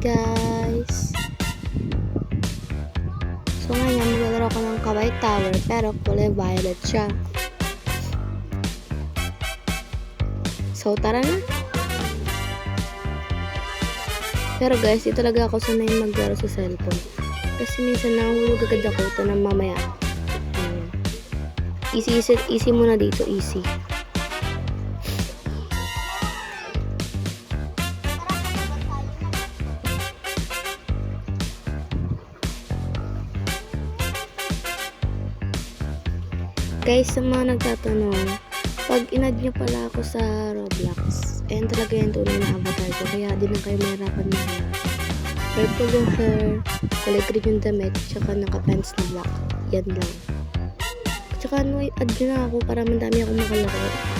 guys! So ngayon, maglalaro ko ng Kawaii Tower pero kulay violet siya. So tara na! Pero guys, di talaga ako sanay maglaro sa cellphone. Kasi minsan nahulog agad ako ito ng mamaya. Easy muna dito, easy. Guys, sa mga nagtatanong, pag in-add nyo pala ako sa Roblox, ayan talaga yung tunay na avatar ko, kaya di na kayo mahirapan na hair. Purple yung hair, kulay green yung damit, tsaka naka-pants na black. Yan lang. Tsaka ano, add nyo na ako para mandami akong makalaro.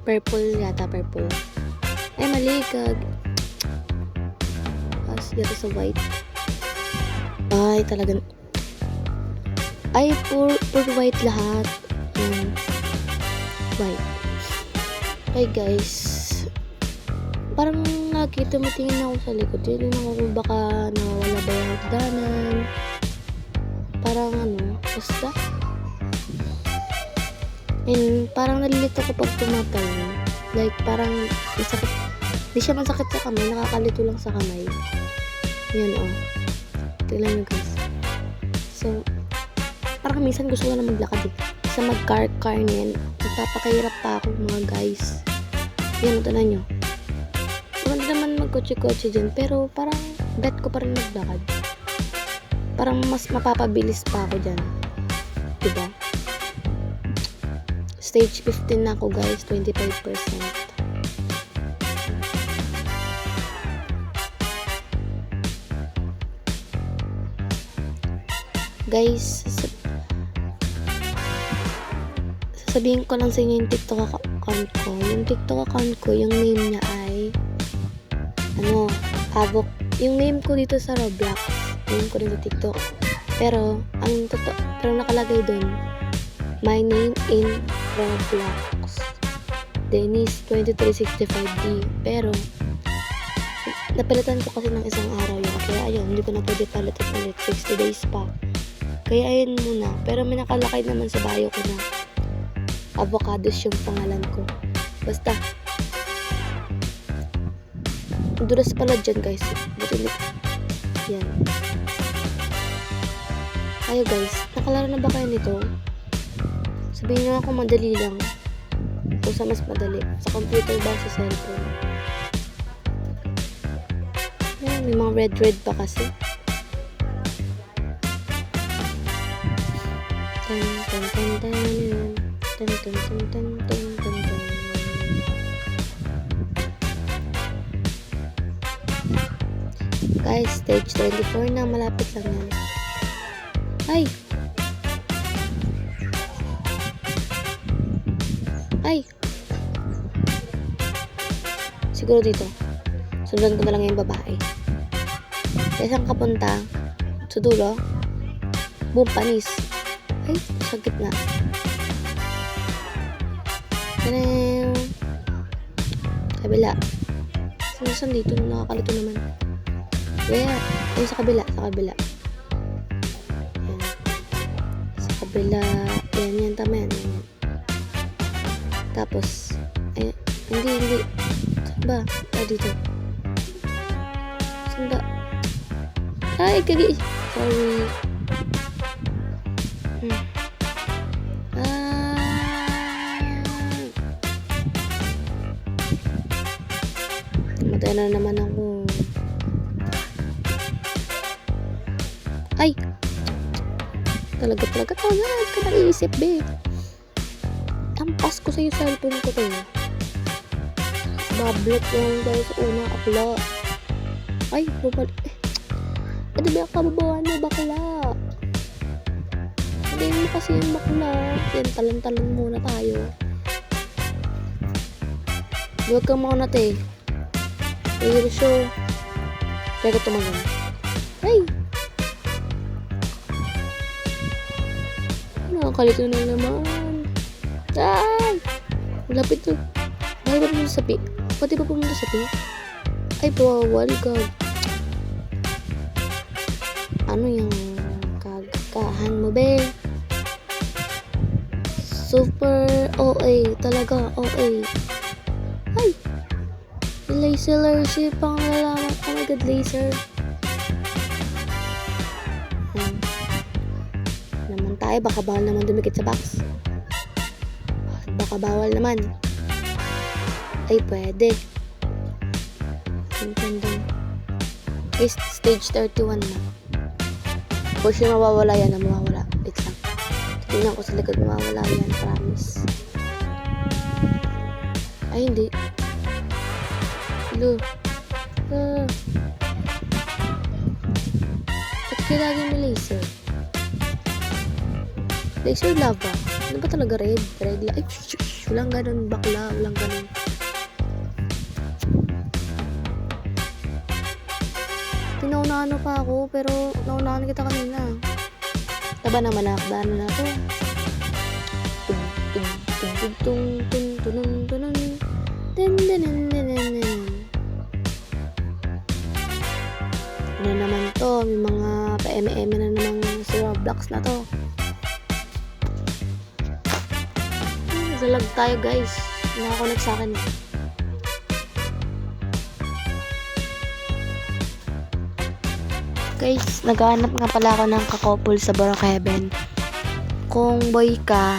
Purple yata, purple. Ay, mali ka. As yata sa white. Ay, talagang. Ay, pure white lahat. Yan. White. Okay, guys. Parang nakita mo tingin ako sa likod. Tingin ako kung baka nawawala ba yung hagdanan. Parang ano, basta. And parang nalilito ko pag tumatalon. Like parang masakit. Hindi siya masakit sa kamay. Nakakalito lang sa kamay. Yan o. Tignan nyo guys. So, parang minsan gusto ko na maglakad eh. Sa mag-car niyan. Nagpapakahirap pa ako mga guys. Yan o, tignan nyo. Maganda naman magkotse-kotse dyan. Pero parang bet ko pa rin maglakad. Parang mas mapapabilis pa ako dyan. Diba? Stage 15 na ako guys, 25%. Guys, sasabihin ko lang sa inyo yung TikTok account ko. Yung TikTok account ko, yung name niya ay Havok. Yung name ko dito sa Roblox, name ko rin sa TikTok. Pero nakalagay doon, my name in Roblox, Dennis 2365D. Pero napalitan ko kasi ng isang araw yun, kaya ayun, hindi ko na pwede palit 60 days pa, kaya ayun muna. Pero may nakalakay naman sa bio ko na avocados yung pangalan ko. Basta dulas pala dyan guys. Yan. Ayo guys, nakalaro na ba kayo nito? Sabihin nyo ako, madali lang. Kung sa mas madali. Sa computer ba, sa cellphone. Ayan, may mga red pa kasi. Guys, stage 24 na. Malapit lang yan. Ay! Ay! Siguro dito. Sundan ko na lang yung babae. Saan ka punta? Sa dulo? Boom, panis. Ay, sa gitna. Tadam! Kabila. Saan dito? Nakakalito naman. Kaya, ay sa kabila. Sa kabila. Yan. Sa kabila. Yan, tama yan. Tapos, ay, hindi. Saan ba? Dito. Saan ba? Ay, sorry. Matay na naman ako. Ay! Talaga. Tawag ka nag-iisip, be. Tampas ko sa'yo cellphone ko tayo. Bablet yung guys, unang upload. Ay, bumalik. Ano ba yung kababawan mo, bakla? Hindi mo kasi yung bakla. Yan, talon-talon muna tayo. Huwag kang mga nate. Pero show. Teka tumagal. Ay! Nakakalito na naman. Ay! Malapit to. Bakit ba pumunta sa pi? Pati ba pumunta sa pi? Ay, bawal ka. Ano yung kagakahan mo, be? Super OA. Talaga, OA. Ay! Laser pang lalaman. Oh my god, laser. Naman tayo, baka bawal naman dumikit sa box. Baka bawal naman. Ay, pwede. Okay, stage 31 na. For sure, mawawala yan na mawawala. Wait lang. Tingnan ko sa likod, mawawala yan. Promise. Ay, hindi. Hello. Ba't kaya lagi may laser? Laser lava. Ano ba talaga red? Red light. Ay, walang ganun bakla. Walang ganun. Pinaunahan pa ako, pero naunahan kita kanina. Taba naman nakakdaan na to. Ano naman to? May mga pa-eme-eme na namang si Roblox na to. Zalag tayo guys. Nakakonect sa akin. Guys, naghahanap nga pala ako ng kakopol sa Brookhaven. Kung boy ka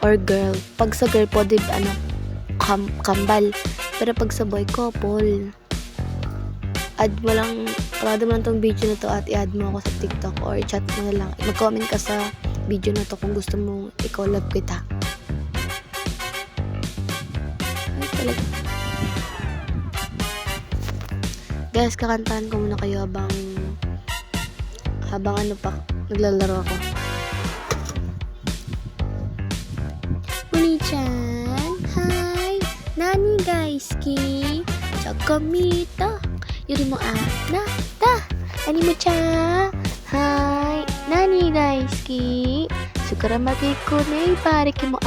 or girl, pag sa girl pwede kambal. Pero pag sa boy, couple. Add mo lang tong video na to at i-add mo ako sa TikTok or chat mo na lang. Mag-comment ka sa video na to kung gusto mong i-collab kita. Ay, talaga. Guys, kakantahan ko muna kayo habang ano pa, naglalaro ako. Uni-chan, hi! Nani guys, ki? Chakamita! Yuri mo na, ta! Ani mo cha? Hi! Nani guys, ki? Sukara makikune, pare ki mo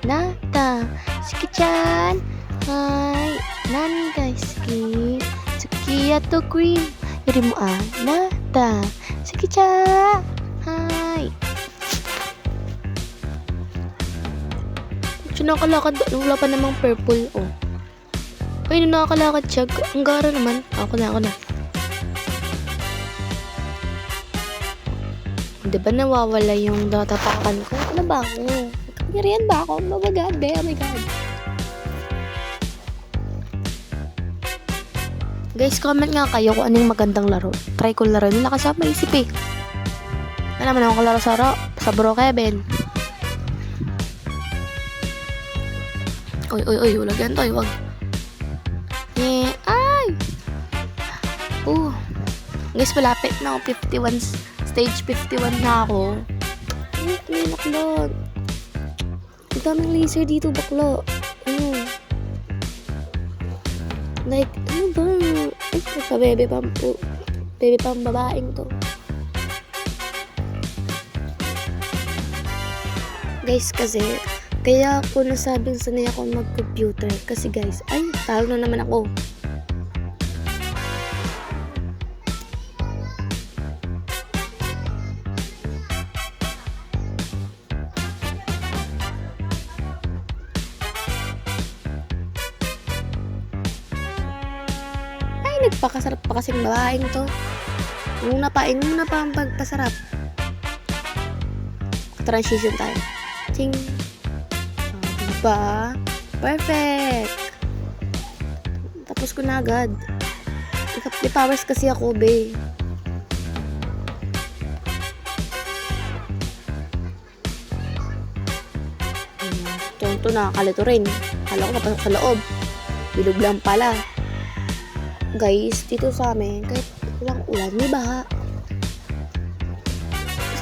na, ta! Siki-chan! Hi! Nani guys, ki? Sukiya to cream! Yuri mo na, ta! Siki-cha! Hi! Siya nakakalakad, wala pa namang purple, oh. Ay, nakakalakad siya. Ang gara naman. Ako na. Diba nawawala yung natatapakan ko? Ano ba ako? Nagkapangyarihan ba ako? Oh my god, be. Oh my god. Guys, comment nga kayo kung anong magandang laro. Try ko laro. Nila kasi ako maisip eh. Ano naman ako kalaro sa Brookhaven. Uy, wala ganito. Wag. Ay! Guys, malapit na ako. Stage 51 na ako. Ay, naklot. Ang daming laser dito, baklo. Like, ano ba? Ay, bebe pang babaeng to. Guys, kasi kaya ako nasabing sanay ako mag-computer. Kasi guys, ay, talo na naman ako. Ay, nagpakasarap pa kasing babaeng to. Muna pa ang pagpasarap. Transition tayo. Ting. Diba? Perfect! Tapos ko na agad. May powers kasi ako, be. Ito nakakalito rin. Kala ko mapasok sa loob. Bilog lang pala. Guys, dito sa amin, kahit walang ulan, may baha.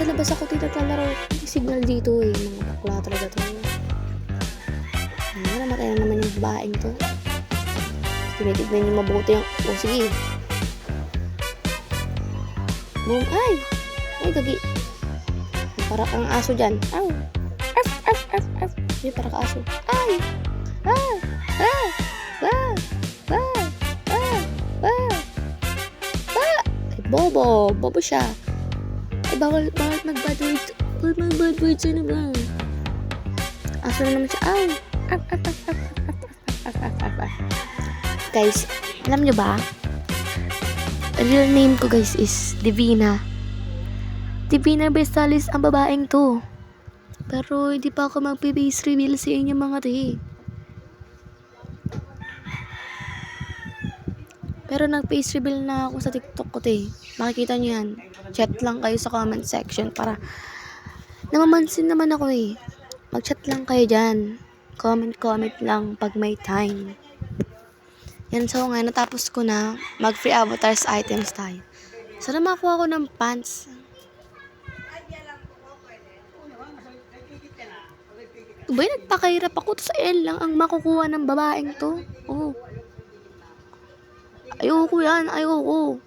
Sa labas ako tinatalaro. May signal dito eh. Mga bakla talaga to. Namatay na naman yung babaeng to. Tinitignan niyo mabuti yung... Oh, sige. Boom. Ay! Ay, gagi. Para kang aso dyan. Aw! Arf! Arf! Arf! Arf! Hindi, para ka aso. Ay! Ah! Ah! Ah! Ah! Ah! Ah! Ah! Ay, bobo! Bobo siya. Ay, bawal mag-bad words. Bawal mag-bad words. Ano ba? Aso na naman siya. Aw! Arf! Arf! Arf! Arf! Arf! Arf! Arf! Arf! Arf! Guys, alam nyo ba? Real name ko guys is Divina. Divina Versalis ang babaeng to. Pero hindi pa ako mag-face reveal sa inyo mga te. Pero nag-face reveal na ako sa TikTok ko te. Makikita nyo yan. Chat lang kayo sa comment section para namamansin naman ako eh. Mag-chat lang kayo dyan. Comment lang pag may time. Yan, so nga, natapos ko na mag-free avatars items tayo. Sana makuha ko ng pants. Ba, nagpakahirap ako. Sa L lang ang makukuha ng babaeng to. Oh. Ayoko yan, ayoko.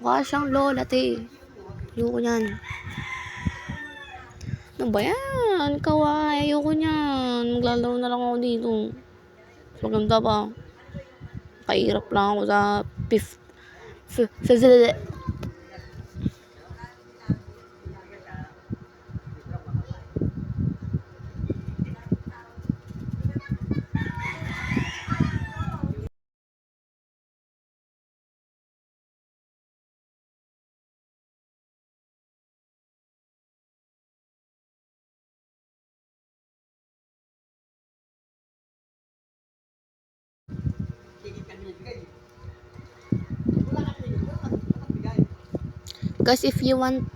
Mukha siyang lola, te. Ayoko yan. Ano ba yan? Kawaii, ayoko yan. Maglalaro na lang ako dito. Maganda pa. Kahirap lang ako sa Guys, if you want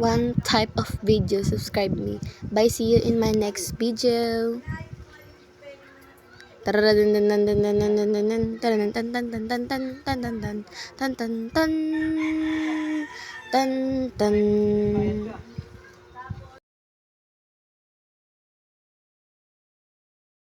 one type of video, subscribe me. Bye, see you in my next video. Tan